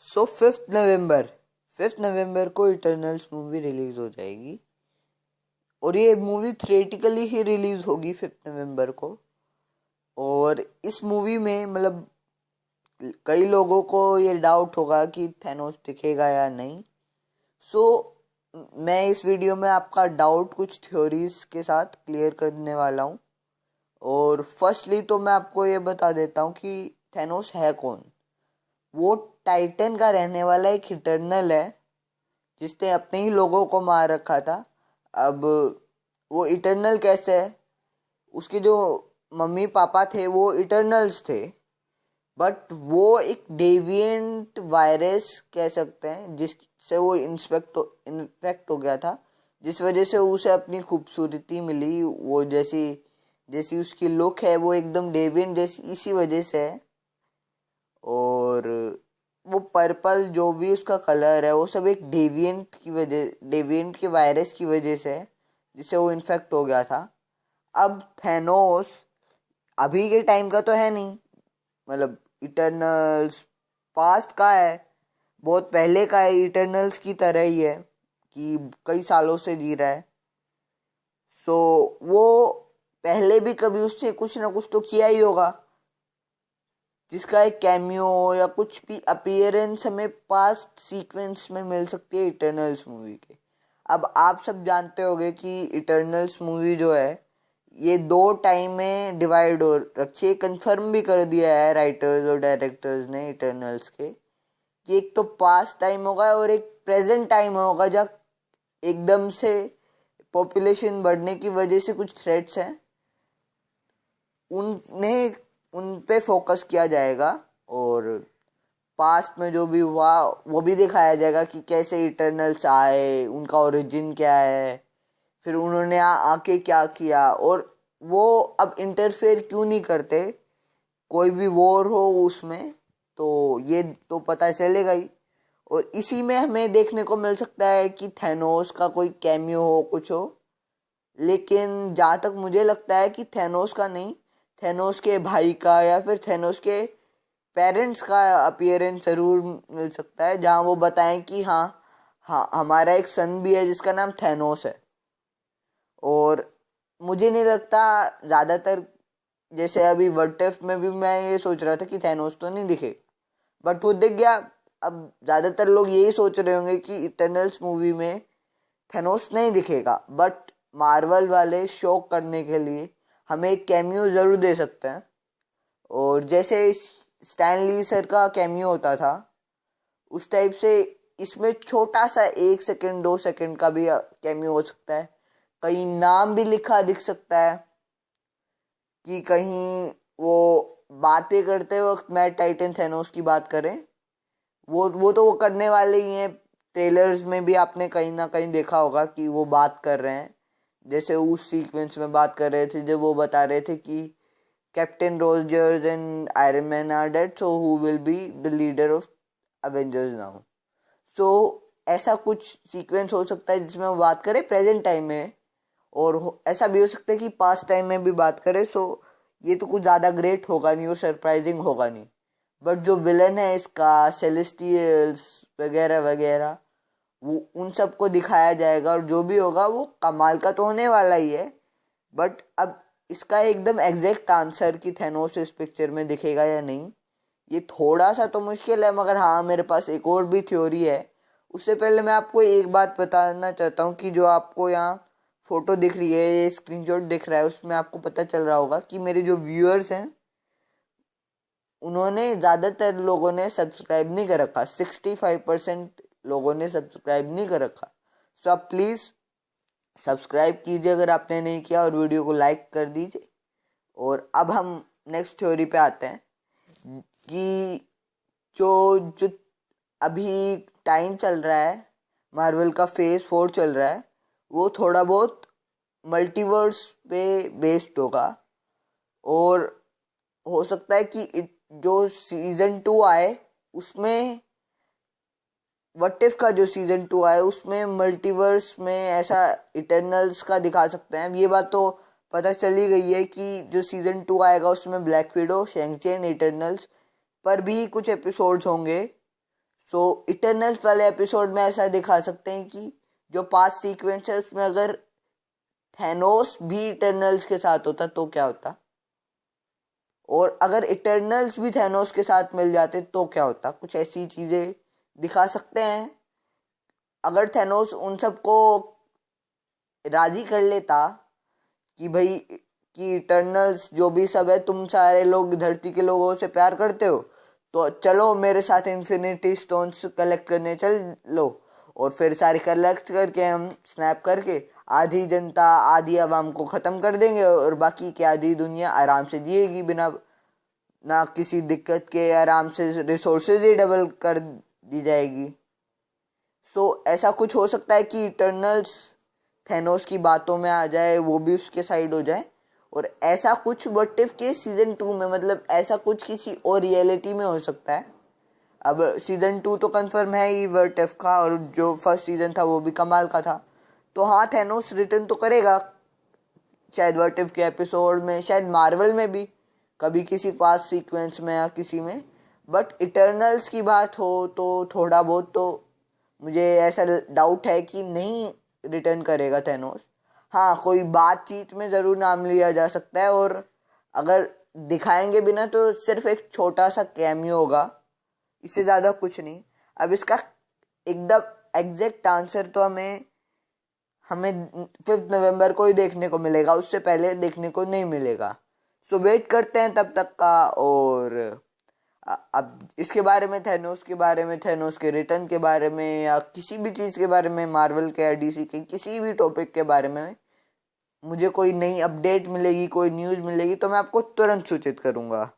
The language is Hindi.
सो फिफ्थ नवंबर को इटर्नल्स मूवी रिलीज हो जाएगी और ये मूवी थिएटिकली ही रिलीज होगी 5 नवंबर को। और इस मूवी में मतलब कई लोगों को ये डाउट होगा कि थैनोस दिखेगा या नहीं। सो मैं इस वीडियो में आपका डाउट कुछ थ्योरीज के साथ क्लियर करने वाला हूँ। और फर्स्टली तो मैं आपको ये बता देता हूँ कि थैनोस है कौन। वो टाइटन का रहने वाला एक इटर्नल है जिसने अपने ही लोगों को मार रखा था। अब वो इटर्नल कैसे है, उसके जो मम्मी पापा थे वो इटर्नल्स थे, बट वो एक डेविएंट वायरस कह सकते हैं जिससे वो इन्फेक्ट हो गया था, जिस वजह से उसे अपनी खूबसूरती मिली। वो जैसी जैसी उसकी लुक है वो एकदम डेविएंट जैसी इसी वजह से है। और वो पर्पल जो भी उसका कलर है वो सब एक डेविएंट के वायरस की वजह से है जिससे वो इन्फेक्ट हो गया था। अब थैनोस अभी के टाइम का तो है नहीं, मतलब इटर्नल्स पास्ट का है, बहुत पहले का है, इटर्नल्स की तरह ही है कि कई सालों से जी रहा है। सो वो पहले भी कभी उससे कुछ ना कुछ तो किया ही होगा जिसका एक कैमियो या कुछ भी अपीयरेंस हमें पास्ट सीक्वेंस में मिल सकती है इटर्नल्स मूवी के। अब आप सब जानते होंगे कि इटर्नल्स मूवी जो है ये 2 टाइम में डिवाइड हो रखी है। कंफर्म भी कर दिया है राइटर्स और डायरेक्टर्स ने इटर्नल्स के कि एक तो पास्ट टाइम होगा और एक प्रेजेंट टाइम होगा जहाँ एकदम से पॉपुलेशन बढ़ने की वजह से कुछ थ्रेट्स हैं, उन्हें उन पे फोकस किया जाएगा। और पास्ट में जो भी हुआ वो भी दिखाया जाएगा कि कैसे इटर्नल्स आए, उनका ओरिजिन क्या है, फिर उन्होंने आके क्या किया और वो अब इंटरफेयर क्यों नहीं करते। कोई भी वॉर हो उसमें तो ये तो पता चलेगा ही। और इसी में हमें देखने को मिल सकता है कि थैनोस का कोई कैमियो हो, कुछ हो। लेकिन जहाँ तक मुझे लगता है कि थैनोस का नहीं, थैनोस के भाई का या फिर थैनोस के पेरेंट्स का अपीयरेंस जरूर मिल सकता है, जहाँ वो बताएं कि हाँ हाँ हमारा एक सन भी है जिसका नाम थैनोस है। और मुझे नहीं लगता ज़्यादातर, जैसे अभी व्हाट इफ में भी मैं ये सोच रहा था कि थैनोस तो नहीं दिखे, बट वो दिख गया। अब ज़्यादातर लोग यही सोच रहे होंगे कि इटर्नल्स मूवी में थैनोस नहीं दिखेगा, बट मार्वल वाले शो करने के लिए हमें एक कैमियो ज़रूर दे सकते हैं। और जैसे स्टैनली सर का कैमियो होता था उस टाइप से इसमें छोटा सा 1 सेकंड 2 सेकंड का भी कैमियो हो सकता है। कहीं नाम भी लिखा दिख सकता है कि कहीं वो बातें करते वक्त मैट टाइटन थैनोस की बात करें, वो तो वो करने वाले ही हैं। ट्रेलर्स में भी आपने कहीं ना कहीं देखा होगा कि वो बात कर रहे हैं, जैसे उस सीक्वेंस में बात कर रहे थे जब वो बता रहे थे कि Captain Rogers and Iron Man are dead, so who will be the leader of Avengers now. So ऐसा कुछ सीक्वेंस हो सकता है जिसमें वो बात करें प्रेजेंट टाइम में, और ऐसा भी हो सकता है कि पास्ट टाइम में भी बात करें। सो ये तो कुछ ज़्यादा ग्रेट होगा नहीं और सरप्राइजिंग होगा नहीं, बट जो विलन है इसका, सेलेस्टियल्स वगैरह वगैरह, वो उन सबको दिखाया जाएगा और जो भी होगा वो कमाल का तो होने वाला ही है। बट अब इसका एकदम एग्जैक्ट आंसर कि थैनोस इस पिक्चर में दिखेगा या नहीं, ये थोड़ा सा तो मुश्किल है। मगर हाँ, मेरे पास एक और भी थ्योरी है। उससे पहले मैं आपको एक बात बताना चाहता हूँ कि जो आपको यहाँ फोटो दिख रही है, ये स्क्रीनशॉट दिख रहा है, उसमें आपको पता चल रहा होगा कि मेरे जो व्यूअर्स हैं उन्होंने, ज़्यादातर लोगों ने सब्सक्राइब नहीं कर रखा, 65% लोगों ने सब्सक्राइब नहीं कर रखा। सो आप प्लीज़ सब्सक्राइब कीजिए अगर आपने नहीं किया, और वीडियो को लाइक कर दीजिए। और अब हम नेक्स्ट थ्योरी पे आते हैं कि जो जो अभी टाइम चल रहा है, मार्वल का फेज 4 चल रहा है, वो थोड़ा बहुत मल्टीवर्स पे बेस्ड होगा। और हो सकता है कि जो सीजन 2 आए उसमें, व्हाट इफ का जो सीजन 2 आए उसमें मल्टीवर्स में ऐसा इटर्नल्स का दिखा सकते हैं। ये बात तो पता चली गई है कि जो सीजन 2 आएगा उसमें Black Widow, Shang Chi and Eternals पर भी कुछ एपिसोड्स होंगे। सो इटर्नल्स वाले एपिसोड में ऐसा दिखा सकते हैं कि जो पास्ट सीक्वेंस है उसमें अगर थैनोस भी इटर्नल्स के साथ होता तो क्या होता, और अगर इटर्नल्स भी थैनोस के साथ मिल जाते तो क्या होता। कुछ ऐसी चीजें दिखा सकते हैं। अगर थैनोस उन सबको राजी कर लेता कि भाई कि इटर्नल्स जो भी सब है, तुम सारे लोग धरती के लोगों से प्यार करते हो तो चलो मेरे साथ इन्फिनिटी स्टोन्स कलेक्ट करने चल लो, और फिर सारे कलेक्ट करके हम स्नैप करके आधी जनता आधी आवाम को ख़त्म कर देंगे और बाकी की आधी दुनिया आराम से जिएगी बिना ना किसी दिक्कत के, आराम से रिसोर्सेज ही डबल कर दी जाएगी। सो ऐसा कुछ हो सकता है कि इटर्नल्स थैनोस की बातों में आ जाए, वो भी उसके साइड हो जाए, और ऐसा कुछ व्हाट इफ के सीजन 2 में, मतलब ऐसा कुछ किसी और रियलिटी में हो सकता है। अब सीजन 2 तो कंफर्म है ही व्हाट इफ का, और जो फर्स्ट सीजन था वो भी कमाल का था। तो हाँ, थैनोस रिटर्न तो करेगा शायद व्हाट इफ के एपिसोड में, शायद मार्वल में भी कभी किसी पास्ट सीक्वेंस में या किसी में। बट इटर्नल्स की बात हो तो थोड़ा बहुत तो मुझे ऐसा डाउट है कि नहीं रिटर्न करेगा थैनोस। हाँ, कोई बातचीत में ज़रूर नाम लिया जा सकता है, और अगर दिखाएंगे भी ना तो सिर्फ एक छोटा सा कैमियो होगा, इससे ज़्यादा कुछ नहीं। अब इसका एकदम एग्जैक्ट आंसर तो हमें हमें 5 नवंबर को ही देखने को मिलेगा, उससे पहले देखने को नहीं मिलेगा। सो वेट करते हैं तब तक का। और अब इसके बारे में, थैनोस के बारे में, थैनोस के रिटर्न के बारे में, या किसी भी चीज़ के बारे में, मार्वल के या डीसी के किसी भी टॉपिक के बारे में मुझे कोई नई अपडेट मिलेगी, कोई न्यूज़ मिलेगी तो मैं आपको तुरंत सूचित करूंगा।